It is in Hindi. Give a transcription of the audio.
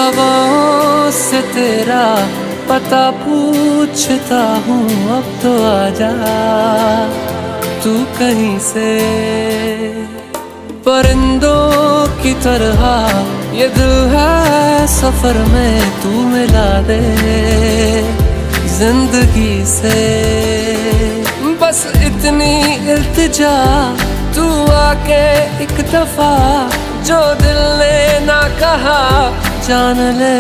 हवाओं से तेरा पता पूछता हूँ, अब तो आजा तू कहीं से। परिंदों की तरह ये दिल है सफर में, तू मिला दे जिंदगी से। बस इतनी इल्तिजा, तू आके एक दफा जो दिल ने ना कहा जान ले।